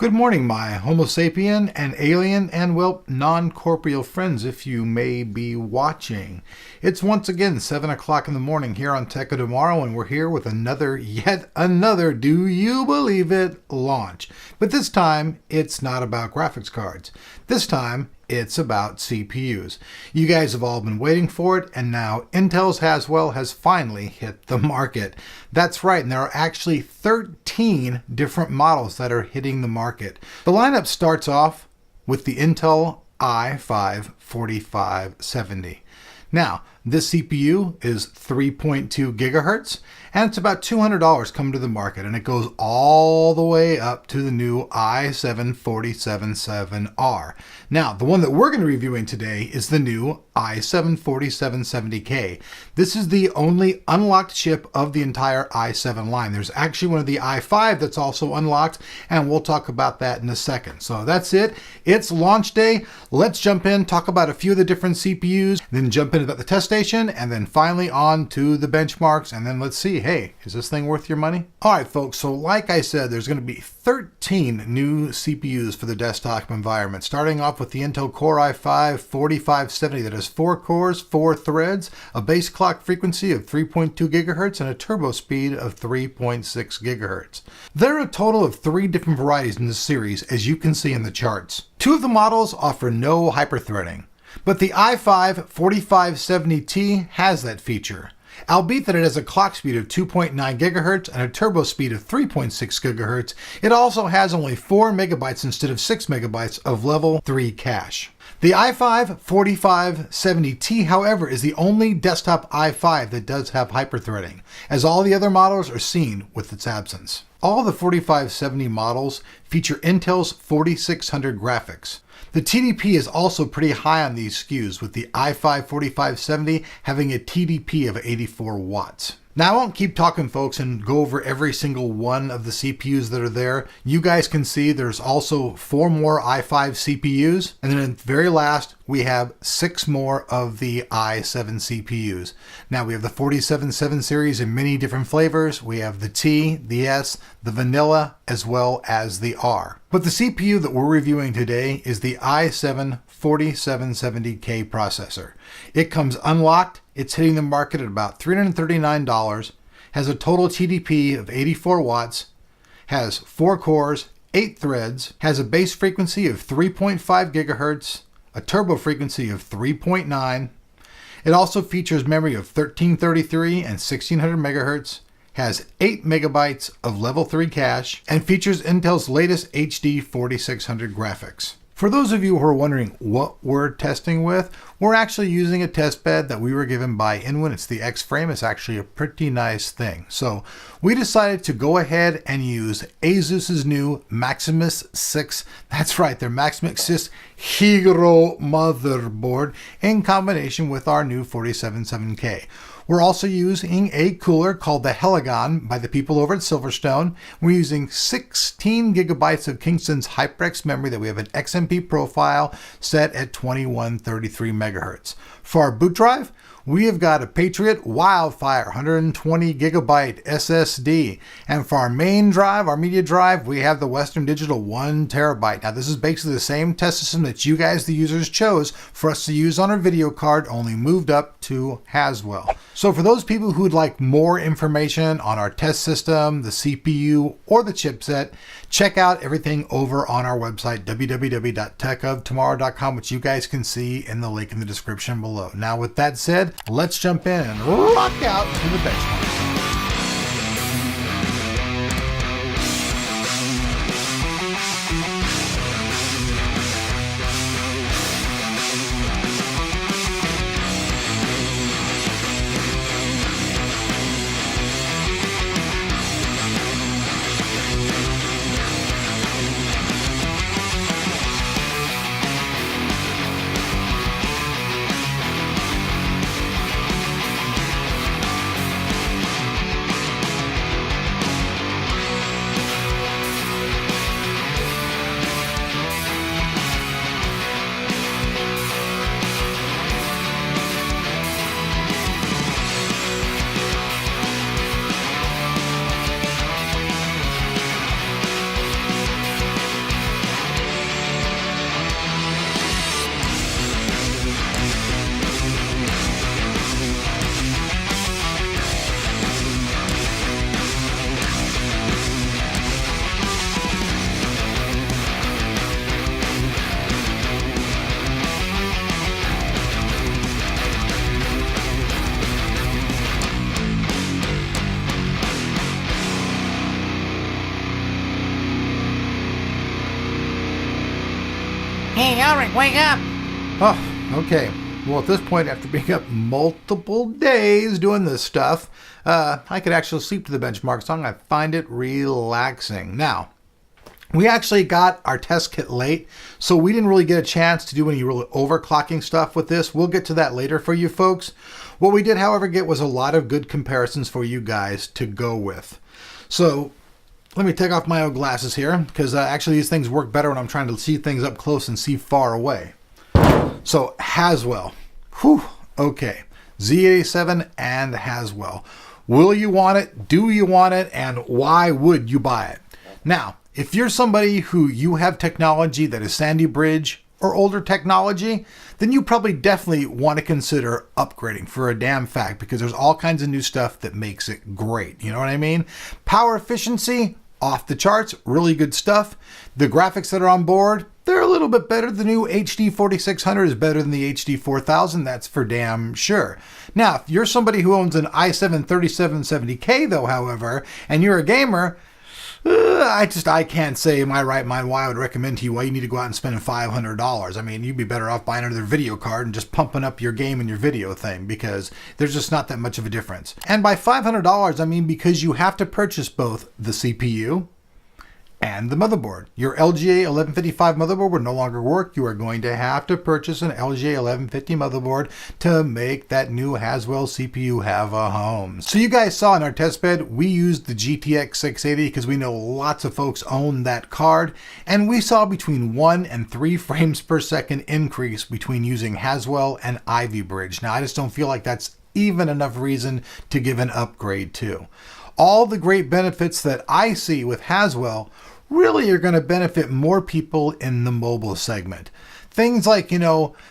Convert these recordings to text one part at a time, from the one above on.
Good morning, my Homo sapien and alien and, well, non-corporeal friends, if you may be watching. It's once again 7 o'clock in the morning here on Tech of Tomorrow, and we're here with yet another, do you believe it, launch. But this time, it's not about graphics cards. This time, it's about CPUs. You guys have all been waiting for it, and now Intel's Haswell has finally hit the market. That's right, and there are actually 13 different models that are hitting the market. The lineup starts off with the Intel i5-4570. Now, this CPU is 3.2 gigahertz, and it's about $200 coming to the market, and it goes all the way up to the new i7-4770R. Now, the one that we're going to be reviewing today is the new i7-4770K. This is the only unlocked chip of the entire i7 line. There's actually one of the i5 that's also unlocked, and we'll talk about that in a second. So that's it. It's launch day. Let's jump in, talk about a few of the different CPUs, then jump into about the test station, and then finally on to the benchmarks, and then let's see, hey, is this thing worth your money? All right, folks, so like I said, there's going to be 13 new CPUs for the desktop environment, starting off with the Intel Core i5-4570 that has 4 cores, 4 threads, a base clock frequency of 3.2 gigahertz, and a turbo speed of 3.6 gigahertz. There are a total of 3 different varieties in this series, as you can see in the charts. 2 of the models offer no hyperthreading, but the i5-4570T has that feature, albeit that it has a clock speed of 2.9 gigahertz and a turbo speed of 3.6 gigahertz. It also has only 4 megabytes instead of 6 megabytes of level 3 cache. The i5-4570T, however, is the only desktop i5 that does have hyperthreading, as all the other models are seen with its absence. All the 4570 models feature Intel's 4600 graphics. The TDP is also pretty high on these SKUs, with the i5-4570 having a TDP of 84 watts. Now, I won't keep talking, folks, and go over every single one of the CPUs that are there. You guys can see there's also 4 more i5 CPUs, and then at the very last, we have 6 more of the i7 CPUs. Now, we have the 4770 series in many different flavors. We have the T, the S, the vanilla, as well as the R. But the CPU that we're reviewing today is the i7-4770K processor. It comes unlocked. It's hitting the market at about $339, has a total TDP of 84 watts, has 4 cores, 8 threads, has a base frequency of 3.5 gigahertz, a turbo frequency of 3.9. It also features memory of 1333 and 1600 megahertz, has 8 megabytes of level 3 cache, and features Intel's latest HD 4600 graphics. For those of you who are wondering what we're testing with, we're actually using a test bed that we were given by Inwin. It's the X-Frame. It's actually a pretty nice thing. So we decided to go ahead and use ASUS's new Maximus 6. That's right, their Maximus 6 Hero motherboard in combination with our new 4770K. We're also using a cooler called the Heligon by the people over at Silverstone. We're using 16 gigabytes of Kingston's HyperX memory that we have an XMP profile set at 2133 megahertz. For our boot drive, we have got a Patriot Wildfire 120 gigabyte SSD. And for our main drive, our media drive, we have the Western Digital 1 terabyte. Now, this is basically the same test system that you guys, the users, chose for us to use on our video card, only moved up to Haswell. So for those people who would like more information on our test system, the CPU, or the chipset, check out everything over on our website, www.techoftomorrow.com, which you guys can see in the link in the description below. Now, with that said, let's jump in and rock out to the benchmarks. Hey, Ulrich, wake up! Oh, okay. Well, at this point, after being up multiple days doing this stuff, I could actually sleep to the benchmark song. I find it relaxing. Now, we actually got our test kit late, so we didn't really get a chance to do any really overclocking stuff with this. We'll get to that later for you folks. What we did, however, get was a lot of good comparisons for you guys to go with. So let me take off my old glasses here, because actually these things work better when I'm trying to see things up close and see far away. So Haswell, whew, okay, Z87 and Haswell. Will you want it? Do you want it? And why would you buy it? Now, if you're somebody who you have technology that is Sandy Bridge or older technology, then you probably definitely want to consider upgrading for a damn fact, because there's all kinds of new stuff that makes it great. You know what I mean? Power efficiency, off the charts, really good stuff. The graphics that are on board, they're a little bit better. The new HD 4600 is better than the HD 4000. That's for damn sure. Now, if you're somebody who owns an i7 3770K though, however, and you're a gamer, I can't say in my right mind why I would recommend to you why you need to go out and spend $500. I mean, you'd be better off buying another video card and just pumping up your game and your video thing, because there's just not that much of a difference. And by $500, I mean because you have to purchase both the CPU and the motherboard. Your LGA 1155 motherboard will no longer work. You are going to have to purchase an LGA 1150 motherboard to make that new Haswell CPU have a home. So you guys saw in our test bed, we used the GTX 680 because we know lots of folks own that card, and we saw between 1 and 3 frames per second increase between using Haswell and Ivy Bridge. Now, I just don't feel like that's even enough reason to give an upgrade to. All the great benefits that I see with Haswell really are going to benefit more people in the mobile segment. Things like,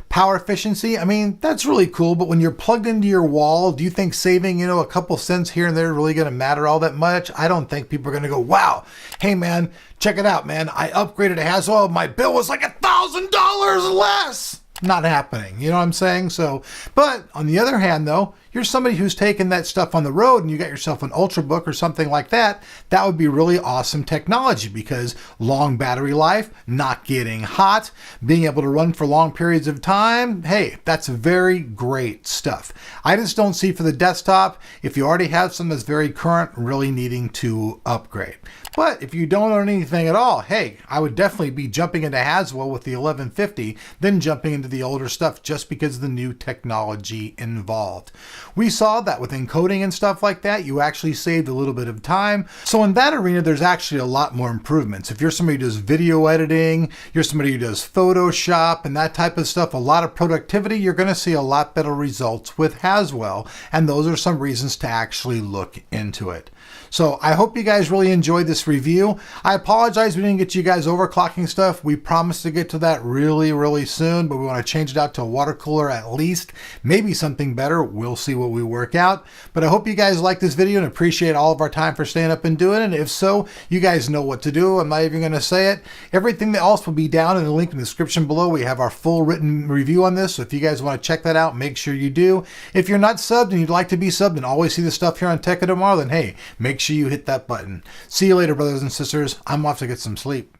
power efficiency, I mean, that's really cool, but when you're plugged into your wall, do you think saving, a couple cents here and there is really going to matter all that much? I don't think people are going to go, wow, hey man, check it out, man. I upgraded to Haswell. My bill was like $1,000 less. Not happening. You know what I'm saying? So, but on the other hand, though, you're somebody who's taken that stuff on the road and you got yourself an Ultrabook or something like that, that would be really awesome technology, because long battery life, not getting hot, being able to run for long periods of time, hey, that's very great stuff. I just don't see for the desktop, if you already have something that's very current, really needing to upgrade. But if you don't own anything at all, hey, I would definitely be jumping into Haswell with the 1150, then jumping into the older stuff just because of the new technology involved. We saw that with encoding and stuff like that, you actually saved a little bit of time. So in that arena, there's actually a lot more improvements. If you're somebody who does video editing, you're somebody who does Photoshop and that type of stuff, a lot of productivity, you're going to see a lot better results with Haswell. And those are some reasons to actually look into it. So I hope you guys really enjoyed this review. I apologize we didn't get you guys overclocking stuff. We promised to get to that really, really soon, but we want to change it out to a water cooler at least. Maybe something better. We'll see what we work out. But I hope you guys like this video and appreciate all of our time for staying up and doing it. And if so, you guys know what to do. I'm not even going to say it. Everything else will be down in the link in the description below. We have our full written review on this. So if you guys want to check that out, make sure you do. If you're not subbed and you'd like to be subbed and always see the stuff here on Tech of Tomorrow, then hey, make sure you hit that button. See you later, brothers and sisters. I'm off to get some sleep.